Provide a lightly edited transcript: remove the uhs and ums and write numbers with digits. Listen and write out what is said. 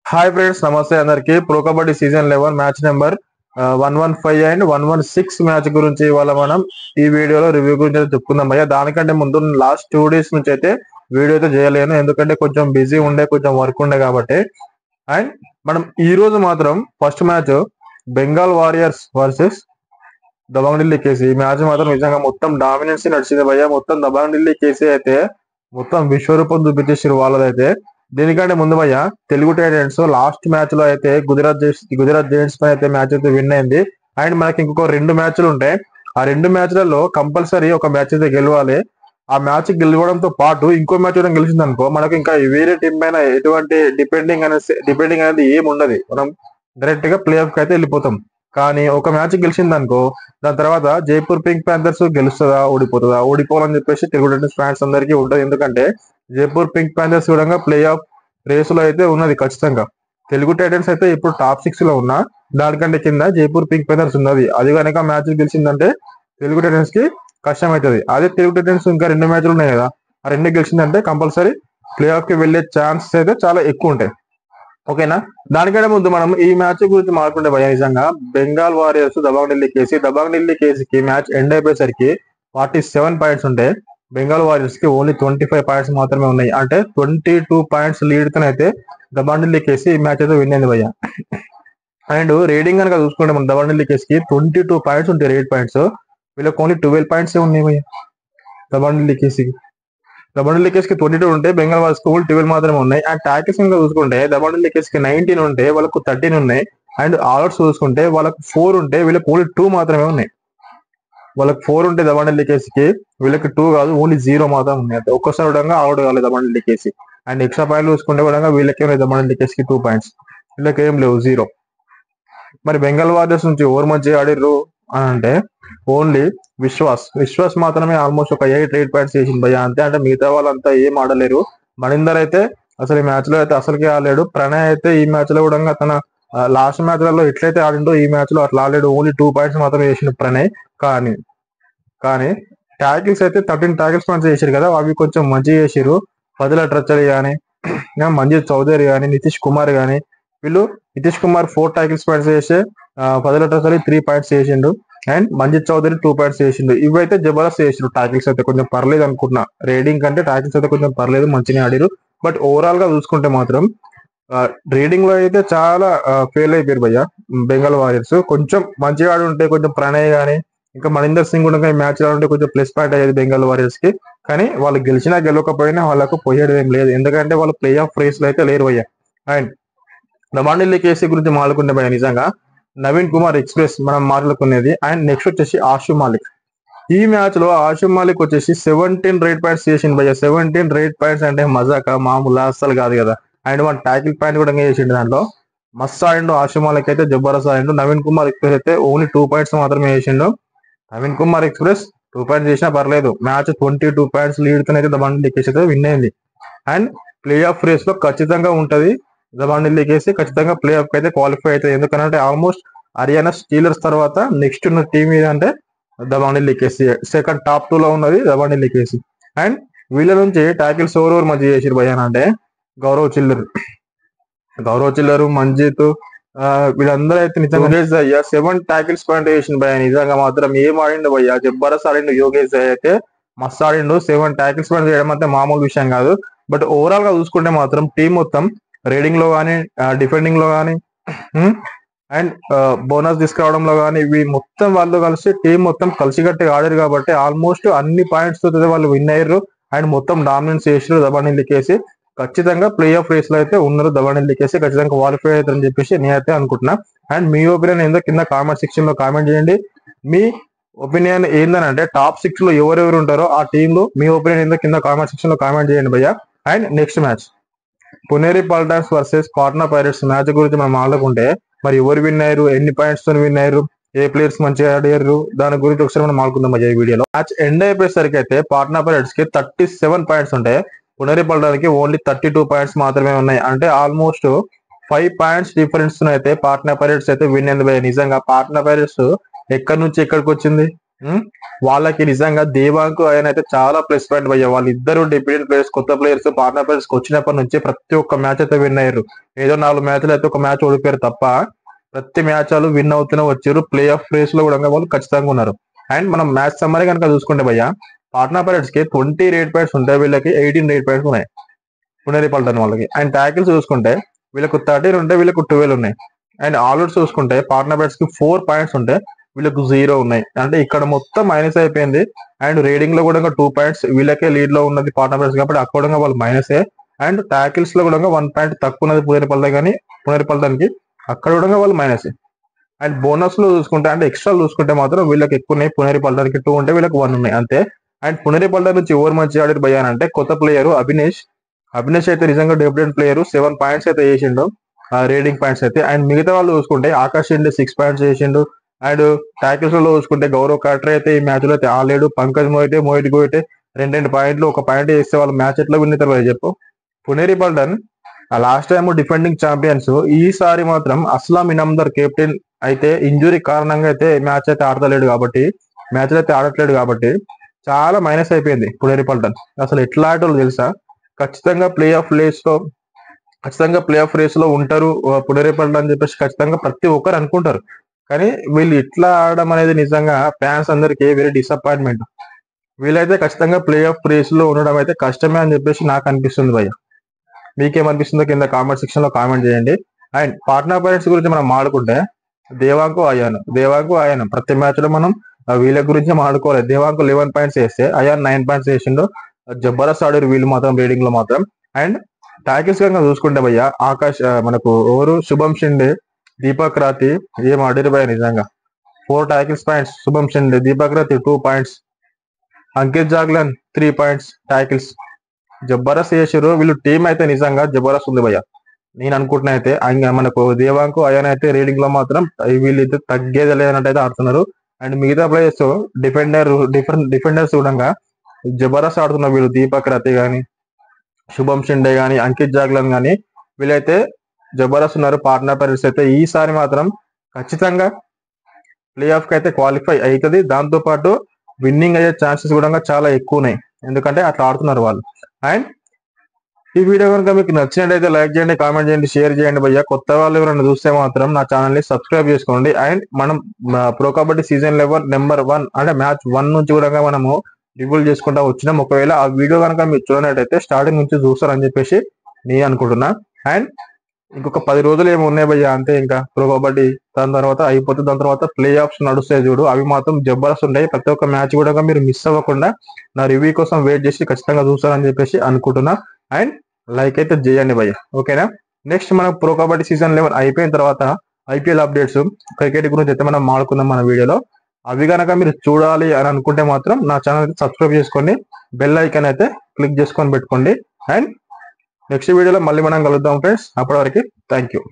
Hi friends, నమస్తే అందరికి. Pro kabaddi season 11 match number 115 and 116 match గురించి ఇవాళ మనం ఈ వీడియోలో రివ్యూ గురించి అయితే చెప్పుకుందాం భయ్య. దానికంటే ముందు లాస్ట్ 2 days నుంచి అయితే వీడియో అయితే చేయలేను, ఎందుకంటే కొంచెం బిజీ ఉండే, కొంచెం వర్క్ ఉండే కాబట్టి. అండ్ మనం ఈ రోజు మాత్రం first match Bengal warriors versus Dabang Delhi KC. ఈ మ్యాచ్ మాత్రం నిజంగా మొత్తం డామినెన్స్ నడిచింది భయ్య. మొత్తం దబాంగ్ ఢిల్లీ కేసీ అయితే మొత్తం విశ్వరూపం చూపించేసారు వాళ్ళదైతే. దీనికంటే ముందు భయ్య, తెలుగు టైటన్స్ లాస్ట్ మ్యాచ్ లో అయితే గుజరాత్ జైంట్స్ పై అయితే మ్యాచ్ అయితే విన్ అయింది. అండ్ మనకి ఇంకొక 2 మ్యాచ్లు ఉంటాయి. ఆ 2 మ్యాచ్లలో కంపల్సరీ ఒక మ్యాచ్ అయితే గెలవాలి. ఆ మ్యాచ్ గెలవడంతో పాటు ఇంకో మ్యాచ్ కూడా గెలిచింది అనుకో, మనకి ఇంకా వేరే టీం పైన ఎటువంటి డిపెండింగ్ అనేది ఏమి ఉండదు. మనం డైరెక్ట్ గా ప్లే ఆఫ్ కి అయితే వెళ్ళిపోతాం. కానీ ఒక మ్యాచ్ గెలిచింది అనుకో, దాని తర్వాత జైపూర్ పింక్ ప్యాంథర్స్ గెలుస్తుందా ఓడిపోతుందా, ఓడిపోవాలని చెప్పేసి తెలుగు టైటన్స్ ఫ్యాన్స్ అందరికీ ఉంటది. ఎందుకంటే జైపూర్ పింక్ ప్యాంథర్స్ కూడా ప్లే ఆఫ్ రేస్ లో అయితే ఉన్నది ఖచ్చితంగా. తెలుగు టైటన్స్ అయితే ఇప్పుడు టాప్ 6 లో ఉన్నా, దానికంటే కింద జైపూర్ పింక్ ప్యాంథర్స్ ఉన్నది. అది కనుక మ్యాచ్ గెలిచిందంటే తెలుగు టైటన్స్ కి కష్టం అవుతుంది. అదే తెలుగు టైటన్స్ ఇంకా 2 మ్యాచ్లు ఉన్నాయి కదా, ఆ 2 గెలిచిందంటే కంపల్సరీ ప్లే ఆఫ్ కి వెళ్లే ఛాన్సెస్ అయితే చాలా ఎక్కువ ఉంటాయి. ఓకేనా. దానికంటే ముందు మనం ఈ మ్యాచ్ గురించి మాట్లాడుకుంటే భయ, నిజంగా బెంగాల్ వారియర్స్ దబాంగ్ ఢిల్లీ కేసీకి మ్యాచ్ ఎండ్ అయిపోయేసరికి 47 పాయింట్స్ ఉంటే బెంగాల్ వారియర్స్ కి ఓన్లీ 25 పాయింట్స్ మాత్రమే ఉన్నాయి. అంటే 22 పాయింట్స్ లీడ్ తోనైతే దబాంగ్ ఢిల్లీ కేసీ ఈ మ్యాచ్ అయితే విన్ అయింది భయ్య. అండ్ రేటింగ్ కనుక చూసుకుంటే మన దబాంగ్ ఢిల్లీ కేసీకి 22 పాయింట్స్ ఉంటాయి, రేట్ పాయింట్స్. వీళ్ళకి ఓన్లీ 12 పాయింట్స్ ఉన్నాయి భయ్య. దబాంగ్ ఢిల్లీ కేసీకి దబాంగ్ ఢిల్లీ కి 22 ఉంటే బెంగాల్ వారియర్స్ కి 12 మాత్రమే ఉన్నాయి. అండ్ ట్యాకిల్స్ కనుక చూసుకుంటే దబాంగ్ ఢిల్లీ కి 19 ఉంటే వాళ్ళకు 13 ఉన్నాయి. అండ్ ఆల్అౌట్స్ చూసుకుంటే వాళ్ళకు 4 ఉంటే వీళ్ళకి ఓన్లీ 2 మాత్రమే ఉన్నాయి. వాళ్ళకి 4 ఉంటే దబాంగ్ ఢిల్లీ కేసీకి, వీళ్ళకి 2 కాదు, ఓన్లీ 0 మాత్రం ఉన్నాయి. ఒక్కసారి కూడా అవుట్ కాలేదు Dabang Delhi KC. And extra పాయింట్లు చూసుకుంటే కూడా వీళ్ళకి దబాంగ్ ఢిల్లీ కేసీకి 2 పాయింట్స్, వీళ్ళకి ఏం లేవు, 0. మరి బెంగాల్ వారియర్స్ నుంచి ఎవరు మంచిగా ఆడిర్రు అని అంటే ఓన్లీ విశ్వాస్ మాత్రమే ఆల్మోస్ట్ ఒక 8 పాయింట్స్ చేసింది భయ్య, అంతే. అంటే మిగతా వాళ్ళంతా ఏం ఆడలేరు. మణిందర్ అయితే అసలు ఈ మ్యాచ్ లో అయితే అసలుకే ఆడలేడు. ప్రణయ్ అయితే ఈ మ్యాచ్ లో కూడా తన లాస్ట్ మ్యాచ్లలో ఎట్లయితే ఆడిండో ఈ మ్యాచ్ లో అట్లా ఆడలేడు. ఓన్లీ 2 పాయింట్స్ మాత్రమే చేసిండు ప్రణయ్. కానీ కానీ ట్యాకిల్స్ అయితే 13 ట్యాకిల్స్ పాయింట్స్ చేశారు కదా, అవి కొంచెం మంచిగా చేసారు. ఫదిల ట్రచలి కానీ, మంజీత్ చౌదరి కానీ, నితీష్ కుమార్ కానీ, వీళ్ళు నితీష్ కుమార్ 4 ట్యాకిల్స్ పాయింట్స్ చేసి, ఫదిల ట్రచలి 3 పాయింట్స్ చేసిండు. అండ్ మంజిత్ చౌదరి 2 పాయింట్స్ చేసిండు. ఇవైతే జబర్దస్త్ చేసిండు. ట్యాకిల్స్ అయితే కొంచెం పర్లేదు అనుకుంటున్నా, రీడింగ్ కంటే ట్యాకిల్స్ అయితే కొంచెం పర్లేదు, మంచిగా ఆడిరు. బట్ ఓవరాల్ గా చూసుకుంటే మాత్రం రీడింగ్ లో అయితే చాలా ఫెయిల్ అయిపోయారు భయ్య బెంగాల్ వారియర్స్. కొంచెం మంచిగా ఆడి ఉంటే, కొంచెం ప్రణయ్ కానీ ఇంకా మణీందర్ సింగ్ కూడా మ్యాచ్ ఆడుంటే కొంచెం ప్లస్ పాయింట్ అయ్యేది బెంగాల్ వారియర్స్ కి. కానీ వాళ్ళు గెలిచినా గెలవకపోయినా వాళ్ళకు పోయేది ఏం లేదు, ఎందుకంటే వాళ్ళు ప్లే ఆఫ్ రేస్ లో అయితే లేరు భయ్య. అండ్ దబాంగ్ ఢిల్లీ కేసీ గురించి మాట్లాడుకుంటే భయ్య, నిజంగా నవీన్ కుమార్ ఎక్స్ప్రెస్ మనం మాట్లాడుకునేది. అండ్ నెక్స్ట్ వచ్చేసి ఆషు మాలిక్. ఈ మ్యాచ్ లో ఆషు మాలిక్ వచ్చేసి 17 రేట్ పాయింట్స్ చేసిండు భయ్య. 17 రేట్ పాయింట్స్ అంటే మజాక మామూలు అస్సలు కాదు కదా. అండ్ 1 ట్యాకిల్ పాయింట్ కూడా చేసిండు. దాంట్లో మస్తు ఆడిండు. ఆషు మాలిక్ అయితే జబర్దస్త్ ఆడిండు. నవీన్ కుమార్ ఎక్స్ప్రెస్ అయితే ఓన్లీ 2 పాయింట్స్ మాత్రమే చేసిండు. నవీన్ కుమార్ ఎక్స్ప్రెస్ 2 పాయింట్స్ చేసినా పర్లేదు. మ్యాచ్ 22 పాయింట్స్ లీడ్ తో అయితే దబాంగ్ ఢిల్లీ కేసీ అయితే విన్ అయింది. అండ్ ప్లే ఆఫ్ రేస్ లో ఖచ్చితంగా ఉంటది. దబాంగ్ ఢిల్లీ కేసీ ఖచ్చితంగా ప్లే ఆఫ్ అయితే క్వాలిఫై అవుతుంది. ఎందుకంటే ఆల్మోస్ట్ హర్యానా స్టీలర్స్ తర్వాత నెక్స్ట్ ఉన్న టీం ఏదంటే Dabang Delhi KC. Second top 2 లో ఉన్నది దబాంగ్ ఢిల్లీ కేసీ. అండ్ వీళ్ళ నుంచి ట్యాకిల్స్ ఎవరెవరు మంచిగా చేసారు భయ్య అంటే గౌరవ్ చిల్లరు, మంజిత్, వీళ్ళందరూ అయితే నిజంగా యోగేష్ అయ్యా 7 ట్యాకిల్స్ పాయింట్ చేసిండు భయ్య. నిజంగా మాత్రం ఏం ఆడిండు భయ్య, జబర్దస్త్ ఆడిండు. యోగేష్ అయితే మస్తు ఆడిండు. 7 ట్యాకిల్స్ పాయింట్ చేయడం అంటే మామూలు విషయం కాదు. బట్ ఓవరాల్ గా చూసుకుంటే మాత్రం టీం మొత్తం రీడింగ్ లో కానీ, డిఫెండింగ్ లో కానీ, అండ్ బోనస్ తీసుకురావడంలో కానీ, ఇవి మొత్తం వాళ్ళు కలిసి టీం మొత్తం కలిసికట్టుగా ఆడారు కాబట్టి ఆల్మోస్ట్ అన్ని పాయింట్స్ తో వాళ్ళు విన్ అయ్యారు. అండ్ మొత్తం డామినెన్స్ చేసారు దబాంగ్ ఢిల్లీ కేసీ. ఖచ్చితంగా ప్లే ఆఫ్ రేస్ లో అయితే ఉన్నారు దబాంగ్ ఢిల్లీ కేసీ. ఖచ్చితంగా క్వాలిఫై అవుతారని చెప్పేసి నేనైతే అనుకుంటున్నా. అండ్ మీ ఒపీనియన్ ఏందో కింద కామెంట్ సెక్షన్ లో కామెంట్ చేయండి. మీ ఒపీనియన్ ఏందనంటే టాప్ 6 లో ఎవరెవరు ఉంటారో ఆ టీమ్ లో మీ ఒపీనియన్ ఏందో కింద కామెంట్ సెక్షన్ లో కామెంట్ చేయండి భయ్య. And next match Puneri Paltans versus Patna pirates match గురించి మనం మాట్లాడుకుంటే, మరి ఎవరు విన్ అయ్యారు, ఎన్ని పాయింట్స్ తో విన్ అయ్యారు, ఏ ప్లేయర్స్ మంచిగా ఆడారు, దాని గురించి ఒకసారి మనం మాట్లాడుకుందాం ఈ వీడియోలో. మ్యాచ్ ఎండ్ అయిపోయేసరికి అయితే పాట్నా పైరేట్స్ కి 37 పాయింట్స్ ఉంటాయి. పునేరి పల్టానికి ఓన్లీ 32 పాయింట్స్ మాత్రమే ఉన్నాయి. అంటే ఆల్మోస్ట్ 5 పాయింట్స్ డిఫరెన్స్ అయితే పాట్నా పైరేట్స్ అయితే విన్ అయింది భయ్య. నిజంగా పాట్నా పైరేట్స్ ఎక్కడి నుంచి ఎక్కడికి వచ్చింది, వాళ్ళకి నిజంగా దేవాంగ్ ఆయన అయితే చాలా ప్లస్ పాయింట్ భయ్య. వాళ్ళిద్దరు డిపెండెంట్ ప్లేయర్స్, కొత్త ప్లేయర్స్, పార్ట్నర్ ప్లేయర్స్ వచ్చినప్పటి నుంచి ప్రతి ఒక్క మ్యాచ్ అయితే విన్ అయ్యారు. ఏదో 4 మ్యాచ్లు అయితే ఒక మ్యాచ్ ఓడిపోయారు తప్ప ప్రతి మ్యాచ్ వాళ్ళు విన్ అవుతూనే వచ్చారు. ప్లే ఆఫ్ రేస్ లో కూడా వాళ్ళు ఖచ్చితంగా ఉన్నారు. అండ్ మనం మ్యాచ్ సమ్మరీ కనుక చూసుకుంటే భయ్య, పార్ట్నర్ ప్లేయర్స్ కి 20 రేట్ పాయింట్స్ ఉంటాయి, వీళ్ళకి 18 రేట్ పాయింట్స్ ఉన్నాయి పునేరి పల్టన్ వాళ్ళకి. అండ్ ట్యాకిల్స్ చూసుకుంటే వీళ్ళకు 13 ఉంటాయి, వీళ్ళకు 12 ఉన్నాయి. అండ్ ఆల్అౌట్స్ చూసుకుంటే పార్ట్నర్ ప్లేయర్స్ కి 4 పాయింట్స్ ఉంటాయి, వీళ్ళకు 0 ఉన్నాయి. అంటే ఇక్కడ మొత్తం మైనస్ అయిపోయింది. అండ్ రేటింగ్ లో కూడా 2 పాయింట్స్ వీళ్ళకే లీడ్ లో ఉన్నది పార్ట్నర్ ప్లేయర్స్ కాబట్టి అక్కడ వాళ్ళు మైనసే. అండ్ ట్యాకిల్స్ లో కూడా 1 పాయింట్ తక్కువ ఉన్నది పునేరి పల్టన్కి, అక్కడ కూడా వాళ్ళు మైనసే. అండ్ బోనస్ లో చూసుకుంటే అంటే ఎక్స్ట్రా చూసుకుంటే మాత్రం వీళ్ళకి ఎక్కువ ఉన్నాయి, పునేరి పల్టన్కి 2 ఉంటే వీళ్ళకి 1 ఉన్నాయి అంతే. అండ్ పునేరి పల్టన్ నుంచి ఎవరు మంచి ఆడారు భయ్యా అంటే కొత్త ప్లేయర్ అభినేష్ అయితే నిజంగా డెబ్యూటెంట్ ప్లేయర్, 7 పాయింట్స్ అయితే చేసిండు రేటింగ్ పాయింట్స్ అయితే. అండ్ మిగతా వాళ్ళు చూసుకుంటే ఆకాష్ షిండే 6 పాయింట్స్ చేసిండు. అండ్ ట్యాకిల్స్ లో చూసుకుంటే గౌరవ్ కాట్రే అయితే ఈ మ్యాచ్ లో అయితే ఆడలేడు. పంకజ్ మోహిత్ గోయిటే 2 పాయింట్లు, 1 పాయింట్ చేస్తే వాళ్ళు మ్యాచ్ ఎట్లా విన్ అవుతారు చెప్పు. Puneri Paltan last time defending champions, ఈసారి మాత్రం అస్లాం ఇనామ్దార్ కెప్టెన్ అయితే ఇంజురీ కారణంగా అయితే మ్యాచ్ అయితే ఆడట్లేడు కాబట్టి చాలా మైనస్ అయిపోయింది పునేరి పల్టన్. అసలు ఎట్లా ఆటోళ్ళు తెలుసా, ఖచ్చితంగా ప్లే ఆఫ్ రేస్ లో ఉంటారు పునేరి పల్టన్ అని చెప్పేసి ఖచ్చితంగా ప్రతి ఒక్కరు అనుకుంటారు. కానీ వీళ్ళు ఇట్లా ఆడడం అనేది నిజంగా ఫ్యాన్స్ అందరికీ వెరీ డిసప్పాయింట్మెంట్. వీళ్ళైతే ఖచ్చితంగా ప్లే ఆఫ్ రేస్ లో ఉండడం అయితే కష్టమే అని చెప్పేసి నాకు అనిపిస్తుంది భయ్య. మీకేమనిపిస్తుందో కింద కామెంట్ సెక్షన్ లో కామెంట్ చేయండి. అండ్ పార్ట్నర్ పేరెంట్స్ గురించి మనం మాట్లాడుకుంటే దేవాంగ్ అయాన్ ప్రతి మ్యాచ్ లో మనం వీళ్ళ గురించి మాట్లాడుకోవాలి. దేవాంగ్ 11 పాయింట్స్ వేస్తే అయాన్ 9 పాయింట్స్ వేసిండు. జబర్దస్త్ ఆడారు వీళ్ళు మాత్రం రీడింగ్ లో మాత్రం. అండ్ ట్యాకిల్స్ కనుక చూసుకుంటే భయ్య ఆకాష్ మనకు ఎవరు శుభం షిండే, దీపక్ రాతి ఏం ఆడారు భయ్య నిజంగా. 4 ట్యాకిల్స్ పాయింట్స్ శుభం Shinde, Deepak Rathi 2 points, Ankit Jaglan 3 points tackles. జబర్దస్త్ చేసారు వీళ్ళు. టీం అయితే నిజంగా జబర్దస్త్ ఉంది భయ్య. నేను అనుకుంటున్నా అయితే మనకు దేవాంగ్ అయాన్ అయితే రీడింగ్ లో మాత్రం వీళ్ళైతే తగ్గేది లేదన్నట్టు అయితే ఆడుతున్నారు. అండ్ మిగతా ప్లేయర్స్ డిఫెండర్స్ కూడా జబర్దస్త్ ఆడుతున్నారు వీళ్ళు. దీపక్ రతి గాని, శుభం షిండే గాని, అంకిత్ జాగ్లన్ గాని వీళ్ళైతే జబర్దస్త్ ఉన్నారు. పార్ట్నర్ పేరెంట్స్ అయితే ఈసారి మాత్రం ఖచ్చితంగా ప్లే ఆఫ్ కి అయితే క్వాలిఫై అవుతుంది. దాంతో పాటు విన్నింగ్ అయ్యే ఛాన్సెస్ కూడా చాలా ఎక్కువ ఉన్నాయి, ఎందుకంటే అట్లా ఆడుతున్నారు వాళ్ళు. అండ్ ఈ వీడియో కనుక మీకు నచ్చినట్లయితే లైక్ చేయండి, కామెంట్ చేయండి, షేర్ చేయండి భయ్య. కొత్త వాళ్ళు ఎవరైనా చూస్తే మాత్రం నా ఛానల్ ని సబ్స్క్రైబ్ చేసుకోండి. అండ్ మనం ప్రో కబడ్డీ సీజన్ 11 నెంబర్ 1 అంటే మ్యాచ్ 1 నుంచి కూడా మనము రివ్యూ చేసుకుంటా వచ్చినాం. ఒకవేళ ఆ వీడియో కనుక మీరు చూడనట్టయితే స్టార్టింగ్ నుంచి చూస్తారని చెప్పేసి నేను అనుకుంటున్నా. అండ్ ఇంకొక 10 రోజులు ఏమి ఉన్నాయి భయ్య అంతే. ఇంకా ప్రో కబడ్డీ దాని తర్వాత అయిపోతుంది. దాని తర్వాత ప్లే ఆఫ్స్ నడుస్తాయి చూడు, అవి మాత్రం జబర్దస్త్ ఉంటాయి. ప్రతి ఒక్క మ్యాచ్ కూడా మీరు మిస్ అవ్వకుండా నా రివ్యూ కోసం వెయిట్ చేసి ఖచ్చితంగా చూస్తారని చెప్పేసి అనుకుంటున్నా. అండ్ లైక్ అయితే చేయండి భయ్య, ఓకేనా. నెక్స్ట్ మనం ప్రో కబడ్డీ సీజన్ 11 అయిపోయిన తర్వాత ఐపీఎల్ అప్డేట్స్, క్రికెట్ గురించి అయితే మనం మాట్లాడుకుందాం మన వీడియోలో. అవి కనుక మీరు చూడాలి అని అనుకుంటే మాత్రం నా ఛానల్ అయితే సబ్స్క్రైబ్ చేసుకోండి, బెల్ ఐకాన్ అయితే క్లిక్ చేసుకొని పెట్టుకోండి. అండ్ నెక్స్ట్ వీడియోలో మళ్ళీ మనం కలుద్దాం ఫ్రెండ్స్. అప్పటి వరకు థ్యాంక్ యూ.